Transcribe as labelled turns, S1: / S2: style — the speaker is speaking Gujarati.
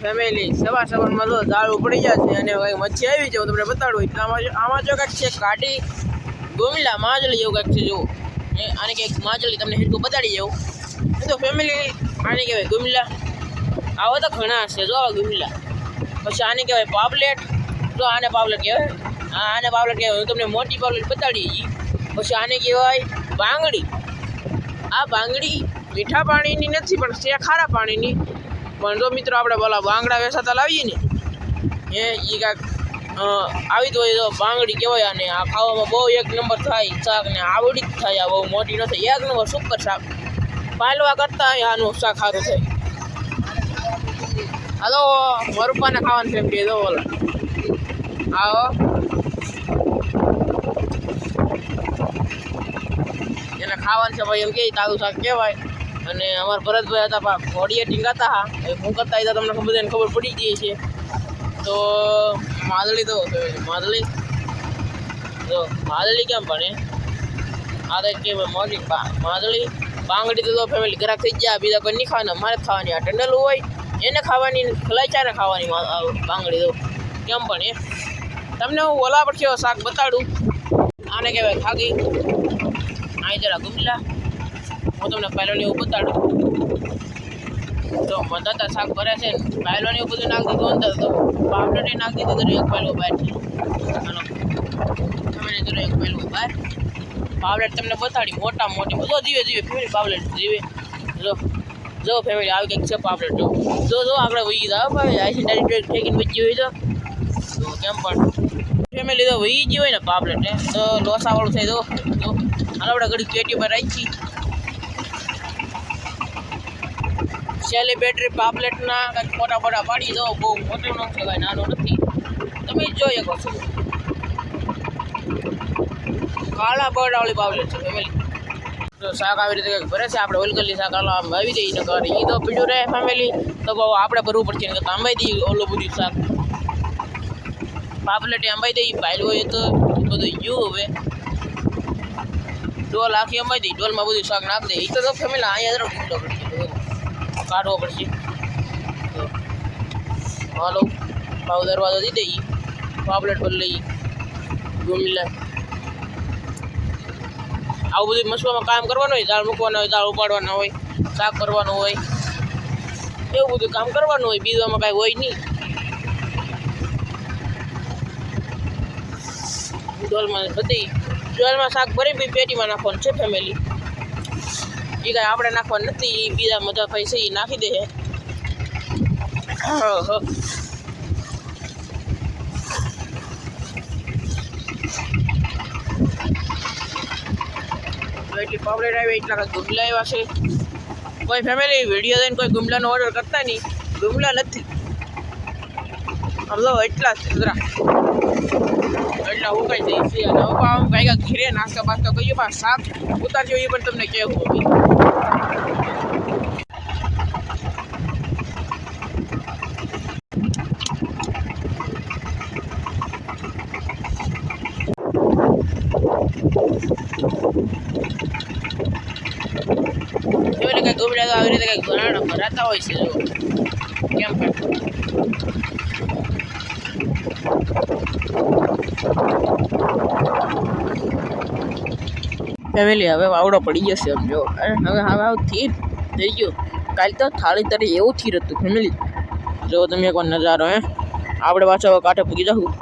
S1: ફેમિલી સવારમાં તો દાળ ઉપડી ગયા છે અને કંઈક મચ્છી આવી છે. હું તમને બતાડું એટલે આમાં જો કંઈક છે કાઢી ગુમલા માજલી એવું કંઈક છે. જો આને કંઈક માજલી તમને હિરકું બતાડી જાઉં તો ફેમિલી આને કહેવાય ગુમલા. આવો તો ઘણા છે જો ગુમલા. પછી આને કહેવાય પાપલેટ. જો આને પાપલેટ કહેવાય. આને પાપલેટ કહેવાય. હું તમને મોટી પાપલેટ બતાડી. પછી આને કહેવાય બાંગડી. આ બાંગડી મીઠા પાણીની નથી પણ છે ખારા પાણીની. પણ જો મિત્રો આપણે બોલા બાંગડા વેસાતા લાવીએ ને એ કાંઈક આવી તો હોય તો બાંગડી કહેવાય. અને આ ખાવામાં બહુ એક નંબર થાય શાક ને આવડી જ થાય. આ બહુ મોટી ન થાય. એક નંબર સુપર શાક. પાલવા કરતાં આનું શાક સારું થાય. હાલો મરુપાને ખાવાનું છે એમ કે દો બોલા આવો એને ખાવાનું છે ભાઈ એમ કે તારું શાક કહેવાય. અને અમારા ભરતભાઈ હતા ઘોડીએ ટીંગાતા હા હું કરતા હતા તમને બધાને ખબર પડી ગઈ છે. તો માદળી તો માદળી જો માદળી કેમ ભણે આ તો કે મોટી માદળી બાંગડી તો ફેમિલી ઘરાક થઈ ગયા. બીજા કોઈ નહીં ખાવાના મારે જ ખાવાની. આ ટંડેલું હોય એને ખાવાની ખલાઈચાને ખાવાની બાંગડી તો કેમ પણ તમને હું ઓલા પર કેવો શાક બતાડું. આને કહેવાય ખાગી. અહીં જરા ગુમલા હું તમને પહેલોની એવું બતાડું. તો મધાતા શાક ભરે છે ને પહેલોની એવું બધું નાખી દીધું અંદર. તો પાવડર નાખી દીધું એક પહેલો બહાર છે. હાલો તમે જરો એક પહેલું બહાર પાવડર તમને બતાડી મોટા મોટી બધો જીવે ફેમિલી પાવડર જીવે. જો ફેમિલી આવી કંઈક છે પાપલેટ. જો આપણે વહી જાવ ભાઈ આઈસી ડાયરેક્ટ ફેંકીને વચ્ચી હોય તો કેમ પણ ફેમિલી તો વહી ગઈ હોય ને પાપલેટ તો લોસાવાળું થાય. તો હાલ આપણે ઘડી પેટી પર રાખી સેલિબ્રિટી પાપલેટના કંઈક ફોટા પાડી દો. બહુ મોટું ન છે કાંઈ નાનું નથી. તમે જોઈ શકો છો કાળા બરડાવાળી પાપલેટ છે ફેમિલી. તો શાક આવી રીતે કંઈક ભરે છે. આપણે ઓલગલી શાક આવી જઈએ ને ઘરે એ તો પીડ્યું રહે ફેમિલી. તો બહુ આપણે ભરવું પડશે ને તો આંબાઈ દઈએ ઓલું બધું શાક પાપલેટ આંબાઈ દઈએ. ભાઈ હોય તો બધું ગયું. હવે ડોલ આખી અંબાઈ દઈ. ડોલમાં બધું શાક નાખ દે. એ તો ફેમિલી અહીંયા જરો ઢીંડો કાઢવો પડશે. હાલો ભાવ દરવાજો દઈ દઈએ. પાપલેટ પર લઈએ ગુમલા. આવું બધું મસવામાં કામ કરવાનું હોય. દાળ મૂકવાના હોય, દાળ ઉપાડવાના હોય, શાક કરવાનું હોય, એવું બધું કામ કરવાનું હોય. બીજામાં કાંઈ હોય નહીં. ડોલમાં બધી ડોલમાં શાક ભરી બી પેટીમાં નાખવાનું છે ફેમિલી. એ કાંઈ આપણે નાખવાનું નથી. એ બીજા મજા પૈસા એ નાખી દે. એટલી પાપલેટ આવી એટલા ગુમલા આવ્યા છે. કોઈ ફેમિલી વિડીયો દઈને કોઈ ગુમલાનો ઓર્ડર કરતા નહીં. ગુમલા નથી આમ તો એટલા જ જરા એટલા ઉકાઈ જાય છે. અને આમ કાંઈ ઘીરે નાસ્તા બાસ્તા કહીએ પણ શાક ઉતારજો એ પણ તમને કહેવું હવે. એટલે કંઈક ગુમલા તો આવી રીતે કંઈક ભરાતા હોય છે. જો કેમ પણ ફેમિલી હવે વાવડો પડી જશે. એમ જો હવે થીર થઈ ગયું. કાલે તો થાળી તરી એવું થીર હતું ફેમિલી. જો તમે એકવાર નજારો આપણે પાછો હવે કાંઠે પૂગી જાઉં.